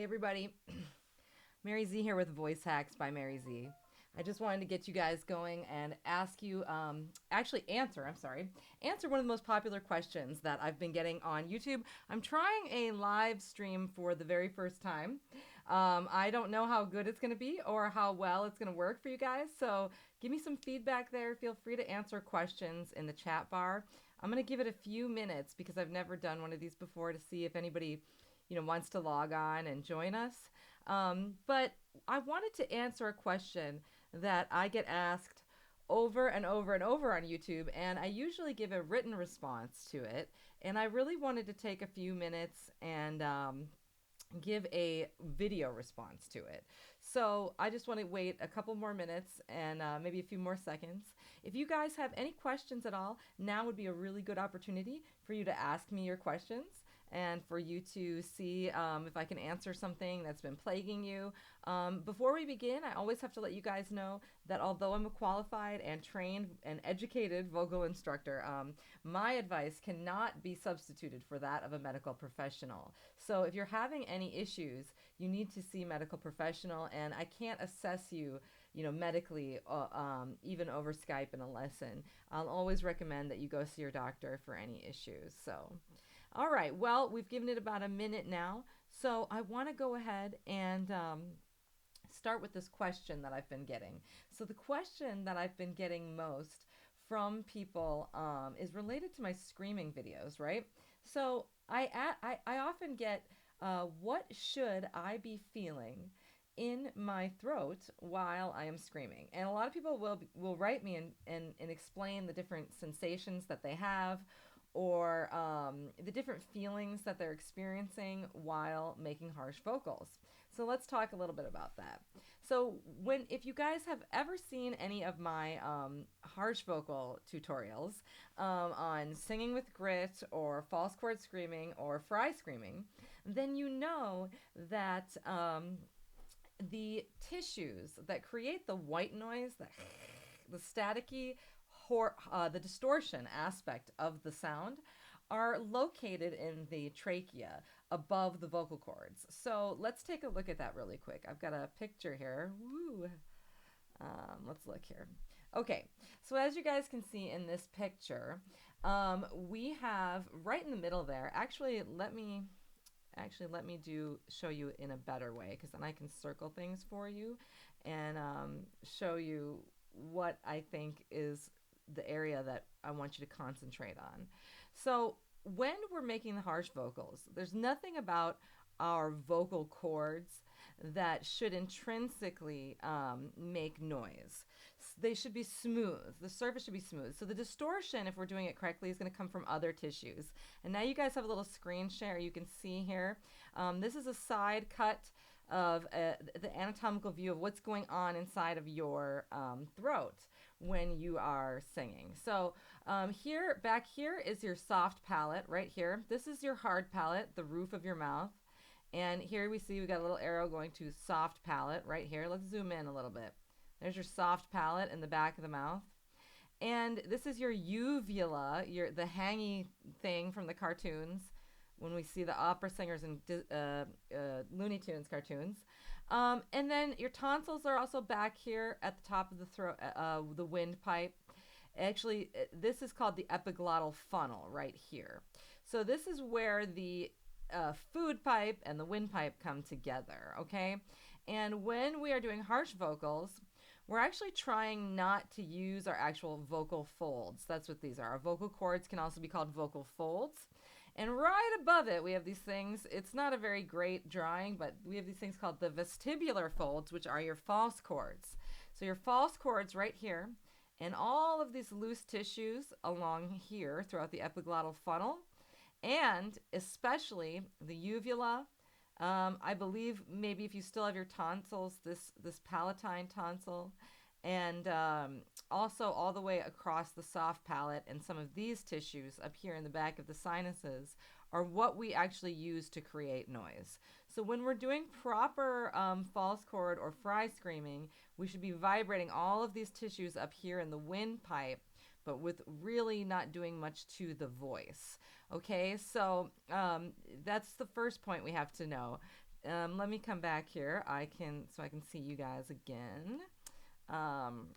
Hey everybody, Mary Z here with Voice Hacks by Mary Z. I just wanted to get you guys going and ask you, answer one of the most popular questions that I've been getting on YouTube. I'm trying a live stream for the very first time. I don't know how good it's going to be or how well it's going to work for you guys, so give me some feedback there. Feel free to answer questions in the chat bar. I'm going to give it a few minutes because I've never done one of these before to see if anybody wants to log on and join us. But I wanted to answer a question that I get asked over and over and over on YouTube, and I usually give a written response to it. And I really wanted to take a few minutes and give a video response to it. So I just want to wait a couple more minutes and maybe a few more seconds. If you guys have any questions at all, now would be a really good opportunity for you to ask me your questions and for you to see if I can answer something that's been plaguing you. Before we begin, I always have to let you guys know that although I'm a qualified and trained and educated vocal instructor, my advice cannot be substituted for that of a medical professional. So if you're having any issues, you need to see a medical professional, and I can't assess you medically, even over Skype in a lesson. I'll always recommend that you go see your doctor for any issues. So all right, well, we've given it about a minute now, so I want to go ahead and start with this question that I've been getting. So the question that I've been getting most from people is related to my screaming videos, right? So I often get, what should I be feeling in my throat while I am screaming? And a lot of people will write me and explain the different sensations that they have, or the different feelings that they're experiencing while making harsh vocals. So let's talk a little bit about that. So if you guys have ever seen any of my harsh vocal tutorials on singing with grit or false chord screaming or fry screaming, then you know that the tissues that create the white noise, the staticky, the distortion aspect of the sound, are located in the trachea above the vocal cords. So let's take a look at that really quick. I've got a picture here. Woo. Let's look here. Okay, so as you guys can see in this picture, we have right in the middle there. Actually, let me show you in a better way, because then I can circle things for you and show you what I think is the area that I want you to concentrate on. So when we're making the harsh vocals, there's nothing about our vocal cords that should intrinsically make noise. They should be smooth. The surface should be smooth. So the distortion, if we're doing it correctly, is going to come from other tissues. And now you guys have a little screen share you can see here. This is a side cut of the anatomical view of what's going on inside of your throat when you are singing. So back here is your soft palate right here. This is your hard palate, the roof of your mouth. And here we see we got a little arrow going to soft palate right here. Let's zoom in a little bit. There's your soft palate in the back of the mouth. And this is your uvula, the hangy thing from the cartoons when we see the opera singers in Looney Tunes cartoons. And then your tonsils are also back here at the top of the throat, the windpipe. Actually, this is called the epiglottal funnel right here. So this is where the food pipe and the windpipe come together, okay? And when we are doing harsh vocals, we're actually trying not to use our actual vocal folds. That's what these are. Our vocal cords can also be called vocal folds. And right above it, we have these things. It's not a very great drawing, but we have these things called the vestibular folds, which are your false chords. So your false chords right here, and all of these loose tissues along here throughout the epiglottal funnel, and especially the uvula. I believe maybe if you still have your tonsils, this palatine tonsil, and also all the way across the soft palate, and some of these tissues up here in the back of the sinuses are what we actually use to create noise. So when we're doing proper false chord or fry screaming, we should be vibrating all of these tissues up here in the windpipe, but with really not doing much to the voice. Okay, so that's the first point we have to know. Let me come back here. So I can see you guys again. Um,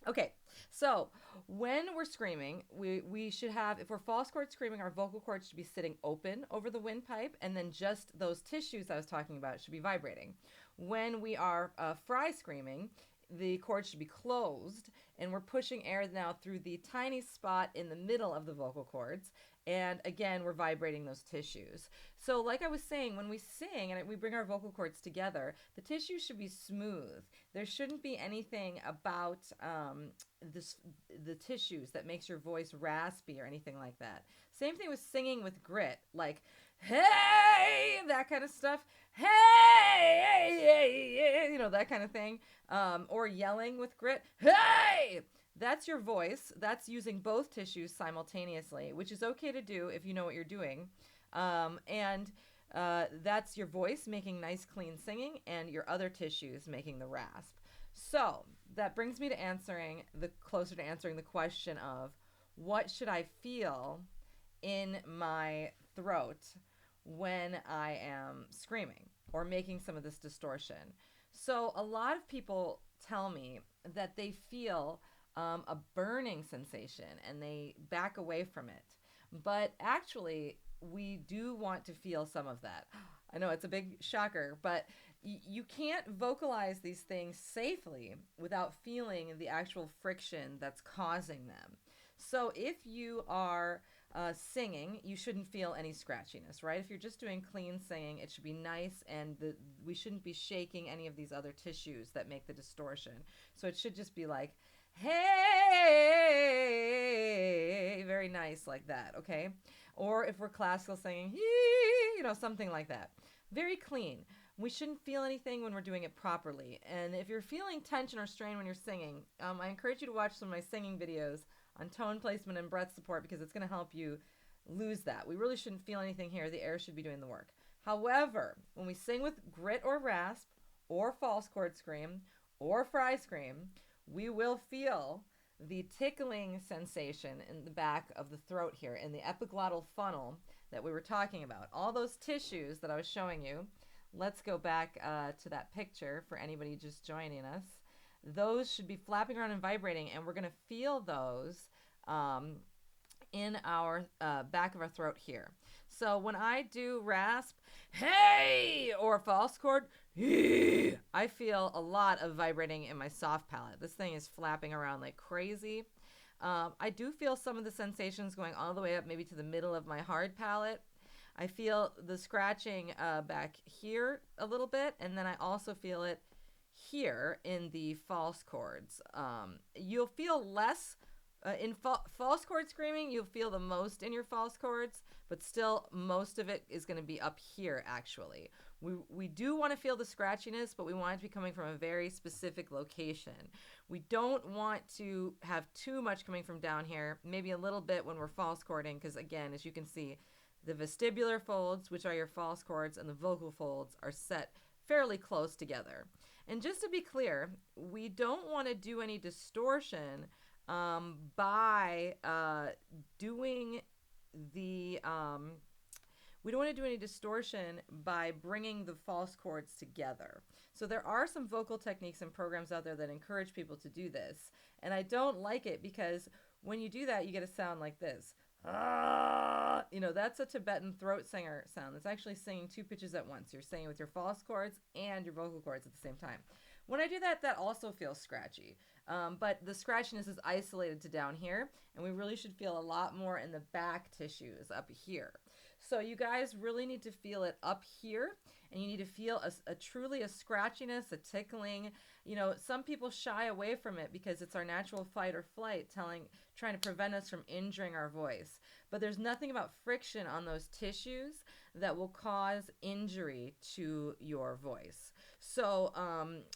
okay, so when we're screaming, we should have, if we're false chord screaming, our vocal cords should be sitting open over the windpipe, and then just those tissues I was talking about should be vibrating. When we are fry screaming, the cords should be closed, and we're pushing air now through the tiny spot in the middle of the vocal cords. And again, we're vibrating those tissues. So like I was saying, when we sing and we bring our vocal cords together, the tissue should be smooth. There shouldn't be anything about the tissues that makes your voice raspy or anything like that. Same thing with singing with grit, like, hey, that kind of stuff. Hey, hey, hey, hey, you know, that kind of thing. Or yelling with grit. Hey! That's your voice. That's using both tissues simultaneously, which is okay to do if you know what you're doing. And that's your voice making nice, clean singing, and your other tissues making the rasp. So that brings me to closer to answering the question of what should I feel in my throat when I am screaming or making some of this distortion. So a lot of people tell me that they feel a burning sensation and they back away from it. But actually, we do want to feel some of that. I know it's a big shocker, but you can't vocalize these things safely without feeling the actual friction that's causing them. So if you are singing, you shouldn't feel any scratchiness, right? If you're just doing clean singing, it should be nice, and we shouldn't be shaking any of these other tissues that make the distortion. So it should just be like, hey, very nice like that, okay? Or if we're classical singing, you know, something like that. Very clean. We shouldn't feel anything when we're doing it properly. And if you're feeling tension or strain when you're singing, I encourage you to watch some of my singing videos on tone placement and breath support, because it's going to help you lose that. We really shouldn't feel anything here. The air should be doing the work. However, when we sing with grit or rasp or false chord scream or fry scream, we will feel the tickling sensation in the back of the throat here, in the epiglottal funnel that we were talking about. All those tissues that I was showing you. Let's go back to that picture for anybody just joining us. Those should be flapping around and vibrating, and we're going to feel those in our back of our throat here. So when I do rasp, hey, or false chord, I feel a lot of vibrating in my soft palate. This thing is flapping around like crazy. I do feel some of the sensations going all the way up maybe to the middle of my hard palate. I feel the scratching back here a little bit, and then I also feel it here in the false chords. You'll feel less in false chord screaming. You'll feel the most in your false chords, but still most of it is going to be up here actually. We do want to feel the scratchiness, but we want it to be coming from a very specific location. We don't want to have too much coming from down here, maybe a little bit when we're false chording, because again, as you can see, the vestibular folds, which are your false chords, and the vocal folds are set fairly close together. And just to be clear, we don't want to do any distortion by doing the... we don't want to do any distortion by bringing the false chords together. So there are some vocal techniques and programs out there that encourage people to do this. And I don't like it because when you do that, you get a sound like this. You know, that's a Tibetan throat singer sound. It's actually singing two pitches at once. You're singing with your false chords and your vocal cords at the same time. When I do that, that also feels scratchy. But the scratchiness is isolated to down here, and we really should feel a lot more in the back tissues up here. So you guys really need to feel it up here, and you need to feel truly a scratchiness, a tickling. You know, some people shy away from it because it's our natural fight or flight trying to prevent us from injuring our voice. But there's nothing about friction on those tissues that will cause injury to your voice. So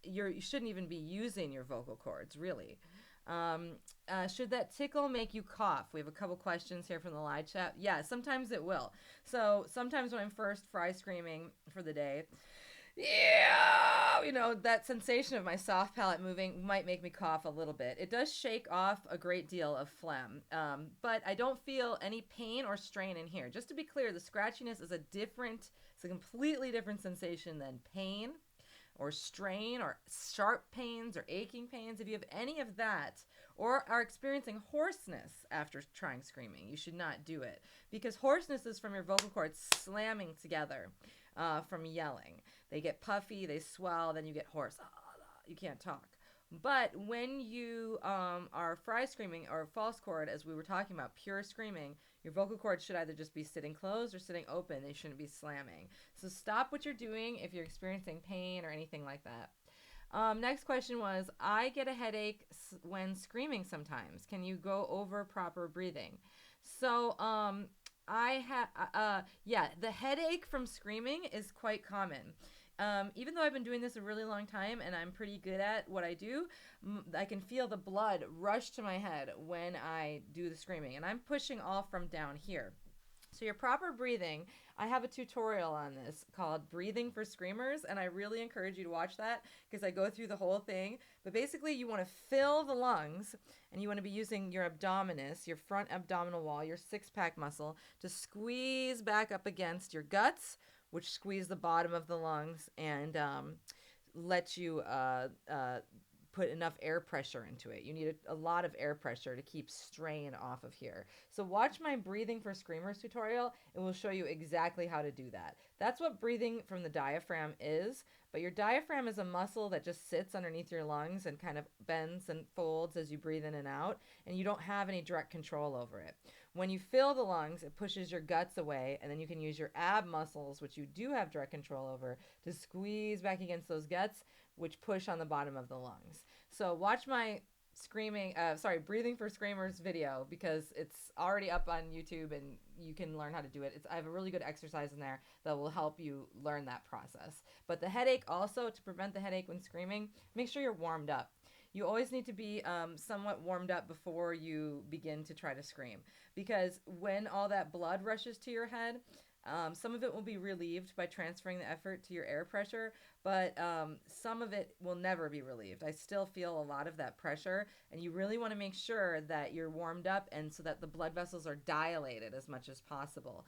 you shouldn't even be using your vocal cords, really. Should that tickle make you cough? We have a couple questions here from the live chat. Yeah, sometimes it will. So sometimes when I'm first fry screaming for the day, yeah, that sensation of my soft palate moving might make me cough a little bit. It does shake off a great deal of phlegm, but I don't feel any pain or strain in here. Just to be clear, the scratchiness is it's a completely different sensation than pain or strain or sharp pains or aching pains. If you have any of that or are experiencing hoarseness after trying screaming, you should not do it, because hoarseness is from your vocal cords slamming together from yelling. They get puffy, they swell, then you get hoarse. You can't talk. But when you are fry screaming or false chord, as we were talking about, pure screaming, your vocal cords should either just be sitting closed or sitting open. They shouldn't be slamming. So stop what you're doing if you're experiencing pain or anything like that. Next question was, I get a headache when screaming sometimes. Can you go over proper breathing? So the headache from screaming is quite common. Even though I've been doing this a really long time and I'm pretty good at what I do, I can feel the blood rush to my head when I do the screaming, and I'm pushing all from down here. So your proper breathing, I have a tutorial on this called Breathing for Screamers, and I really encourage you to watch that because I go through the whole thing. But basically, you want to fill the lungs, and you want to be using your abdominis, your front abdominal wall, your six-pack muscle, to squeeze back up against your guts, which squeeze the bottom of the lungs and let you put enough air pressure into it. You need a lot of air pressure to keep strain off of here. So watch my Breathing for Screamers tutorial. It will show you exactly how to do that. That's what breathing from the diaphragm is. But your diaphragm is a muscle that just sits underneath your lungs and kind of bends and folds as you breathe in and out, and you don't have any direct control over it. When you fill the lungs, it pushes your guts away, and then you can use your ab muscles, which you do have direct control over, to squeeze back against those guts, which push on the bottom of the lungs. So watch my Breathing for Screamers video, because it's already up on YouTube and you can learn how to do it. I have a really good exercise in there that will help you learn that process. But the headache also, to prevent the headache when screaming, make sure you're warmed up. You always need to be somewhat warmed up before you begin to try to scream, because when all that blood rushes to your head, some of it will be relieved by transferring the effort to your air pressure, but some of it will never be relieved. I still feel a lot of that pressure, and you really want to make sure that you're warmed up and so that the blood vessels are dilated as much as possible.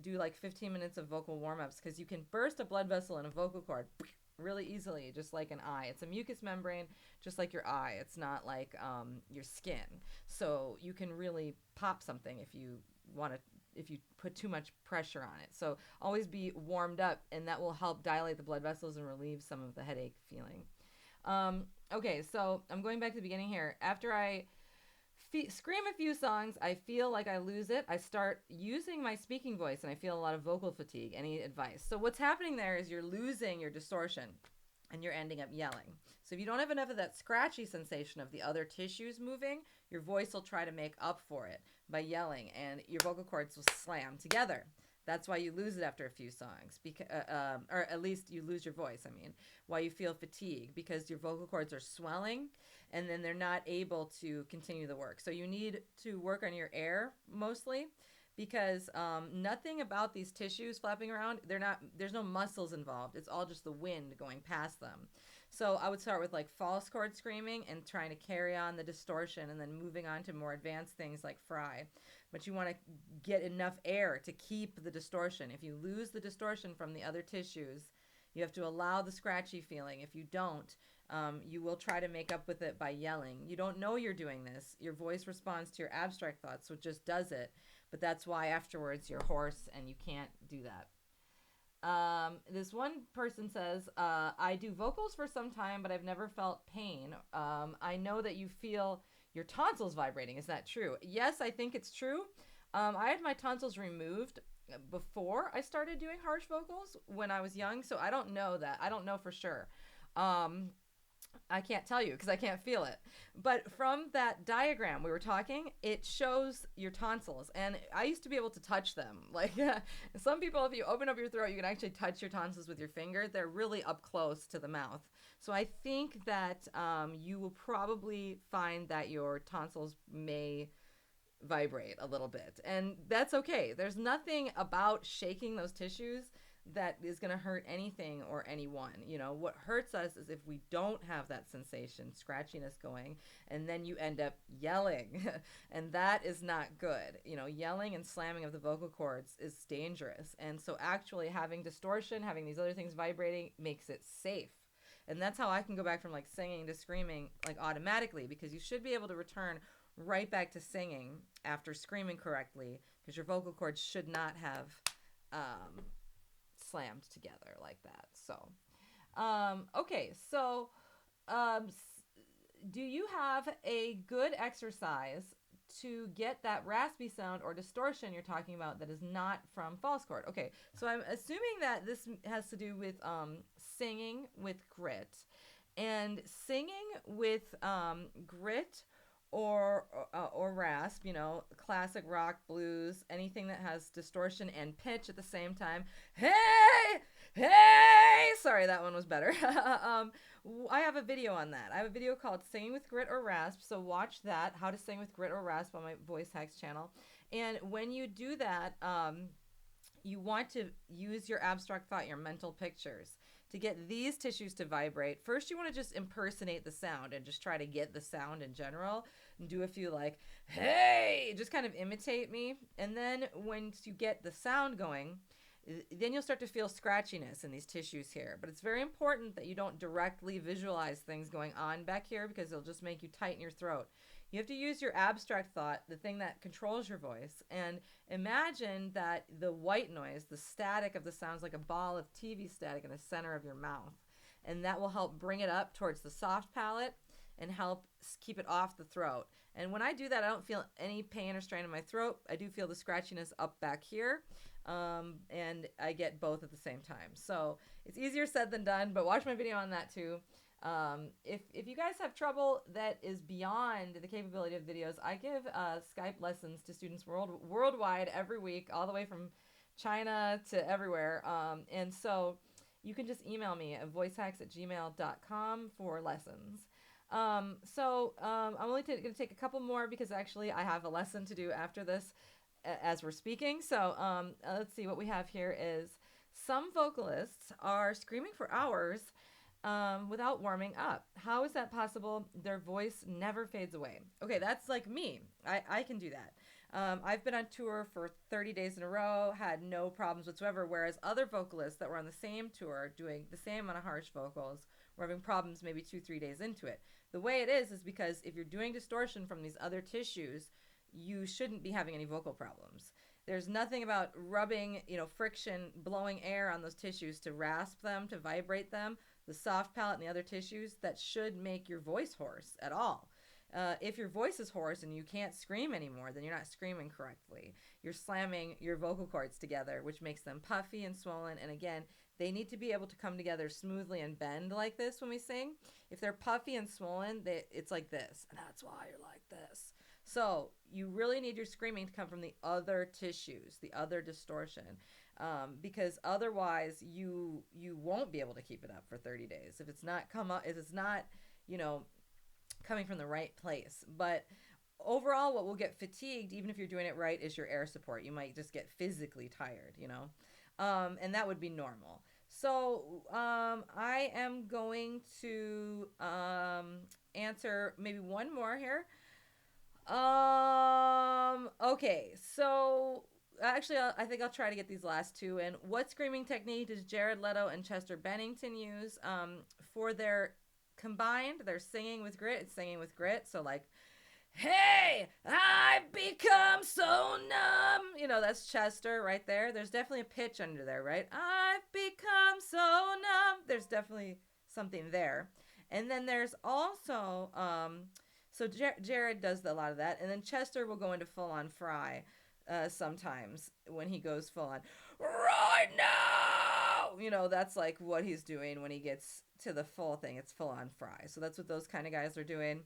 Do like 15 minutes of vocal warm-ups, because you can burst a blood vessel in a vocal cord really easily, just like an eye. It's a mucous membrane, just like your eye. It's not like your skin. So you can really pop something if you put too much pressure on it. So always be warmed up, and that will help dilate the blood vessels and relieve some of the headache feeling. Okay, so I'm going back to the beginning here. After I scream a few songs, I feel like I lose it. I start using my speaking voice, and I feel a lot of vocal fatigue. Any advice? So what's happening there is you're losing your distortion, and you're ending up yelling. So if you don't have enough of that scratchy sensation of the other tissues moving, your voice will try to make up for it by yelling, and your vocal cords will slam together. That's why you lose it after a few songs, or at least you lose your voice, why you feel fatigue, because your vocal cords are swelling, and then they're not able to continue the work. So you need to work on your air mostly, because nothing about these tissues flapping around, there's no muscles involved. It's all just the wind going past them. So I would start with like false chord screaming and trying to carry on the distortion, and then moving on to more advanced things like fry. But you want to get enough air to keep the distortion. If you lose the distortion from the other tissues, you have to allow the scratchy feeling. If you don't, you will try to make up with it by yelling. You don't know you're doing this. Your voice responds to your abstract thoughts, so it just does it. But that's why afterwards you're hoarse and you can't do that. This one person says, I do vocals for some time, but I've never felt pain. I know that you feel your tonsils vibrating. Is that true? Yes, I think it's true. I had my tonsils removed before I started doing harsh vocals when I was young, so I don't know that. I don't know for sure. I can't tell you because I can't feel it. But from that diagram we were talking, it shows your tonsils. And I used to be able to touch them. Like some people, if you open up your throat, you can actually touch your tonsils with your finger. They're really up close to the mouth. So I think that you will probably find that your tonsils may vibrate a little bit. And that's okay. There's nothing about shaking those tissues that is going to hurt anything or anyone. You know, what hurts us is if we don't have that sensation, scratchiness going, and then you end up yelling. And that is not good. You know, yelling and slamming of the vocal cords is dangerous. And so actually having distortion, having these other things vibrating makes it safe. And that's how I can go back from like singing to screaming like automatically, because you should be able to return right back to singing after screaming correctly, because your vocal cords should not have slammed together like that. So, okay, so do you have a good exercise to get that raspy sound or distortion you're talking about that is not from false chord? Okay, so I'm assuming that this has to do with singing with grit, and singing with grit or rasp, you know, classic rock, blues, anything that has distortion and pitch at the same time. Hey, hey, sorry, that one was better. I have a video on that. I have a video called Singing with Grit or Rasp, so watch that, how to sing with grit or rasp, on my voice hacks channel. And when you do that, you want to use your abstract thought, your mental pictures, to get these tissues to vibrate. First, you want to just impersonate the sound and just try to get the sound in general, and do a few like, hey, just kind of imitate me. And then once you get the sound going, then you'll start to feel scratchiness in these tissues here. But it's very important that you don't directly visualize things going on back here, because it'll just make you tighten your throat. You have to use your abstract thought, the thing that controls your voice, and imagine that the white noise, the static of the sounds, like a ball of TV static in the center of your mouth. And that will help bring it up towards the soft palate and help keep it off the throat. And when I do that, I don't feel any pain or strain in my throat. I do feel the scratchiness up back here. And I get both at the same time. So it's easier said than done, but watch my video on that too. If you guys have trouble that is beyond the capability of videos, I give Skype lessons to students worldwide every week, all the way from China to everywhere. And so you can just email me at voicehacks@gmail.com for lessons. I'm only going to take a couple more, because actually I have a lesson to do after this as we're speaking. So let's see, what we have here is some vocalists are screaming for hours without warming up. How is that possible? Their voice never fades away. Okay, that's like me. I can do that. I've been on tour for 30 days in a row, had no problems whatsoever, whereas other vocalists that were on the same tour doing the same amount of harsh vocals were having problems maybe 2-3 days into it. The way it is because if you're doing distortion from these other tissues, you shouldn't be having any vocal problems. There's nothing about rubbing, friction, blowing air on those tissues to rasp them, to vibrate them, the soft palate and the other tissues, that should make your voice hoarse at all. If your voice is hoarse and you can't scream anymore, then you're not screaming correctly. You're slamming your vocal cords together, which makes them puffy and swollen. And again, they need to be able to come together smoothly and bend like this when we sing. If they're puffy and swollen, it's like this. And that's why you're like this. So you really need your screaming to come from the other tissues, the other distortion, because otherwise you won't be able to keep it up for 30 days if it's not coming from the right place. But overall, what will get fatigued, even if you're doing it right, is your air support. You might just get physically tired, and that would be normal. So I am going to answer maybe one more here. Okay, so actually I think I'll try to get these last two in. What screaming technique does Jared Leto and Chester Bennington use for their combined, their singing with grit? It's singing with grit, so like, hey, I've become so numb. That's Chester right there. There's definitely a pitch under there, right? I've become so numb. There's definitely something there. And then there's also, so Jared does a lot of that. And then Chester will go into full-on fry sometimes when he goes full-on, right now! That's like what he's doing when he gets to the full thing. It's full-on fry. So that's what those kind of guys are doing.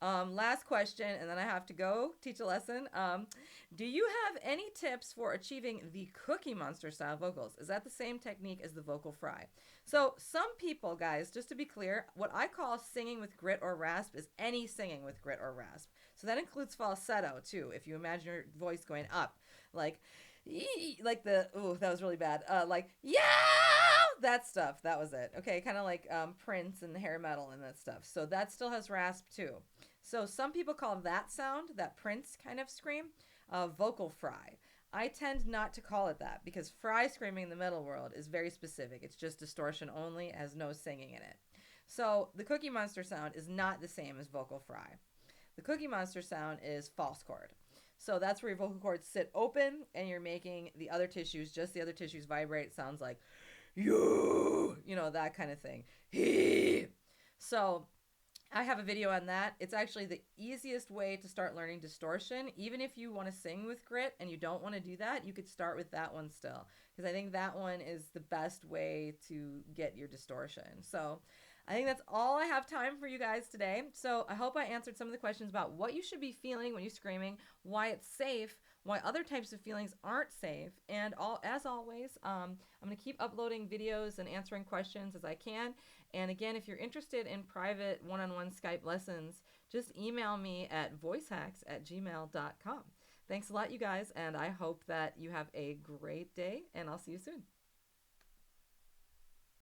Last question, and then I have to go teach a lesson. Do you have any tips for achieving the Cookie Monster style vocals? Is that the same technique as the vocal fry? So some people, guys, just to be clear, what I call singing with grit or rasp is any singing with grit or rasp. So that includes falsetto too. If you imagine your voice going up, like, like the, ooh, that was really bad. Like, yeah, that stuff. That was it. Okay, kind of like Prince and hair metal and that stuff. So that still has rasp too. So some people call that sound, that Prince kind of scream, vocal fry. I tend not to call it that because fry screaming in the metal world is very specific. It's just distortion only, has no singing in it. So the Cookie Monster sound is not the same as vocal fry. The Cookie Monster sound is false chord. So that's where your vocal cords sit open and you're making the other tissues, just the other tissues vibrate. Sounds like you know, that kind of thing. He. So I have a video on that. It's actually the easiest way to start learning distortion. Even if you want to sing with grit and you don't want to do that, you could start with that one still. Because I think that one is the best way to get your distortion. So I think that's all I have time for you guys today. So I hope I answered some of the questions about what you should be feeling when you're screaming, why it's safe, why other types of feelings aren't safe. And as always, I'm going to keep uploading videos and answering questions as I can. And again, if you're interested in private one-on-one Skype lessons, just email me at voicehacks@gmail.com. Thanks a lot, you guys, and I hope that you have a great day, and I'll see you soon.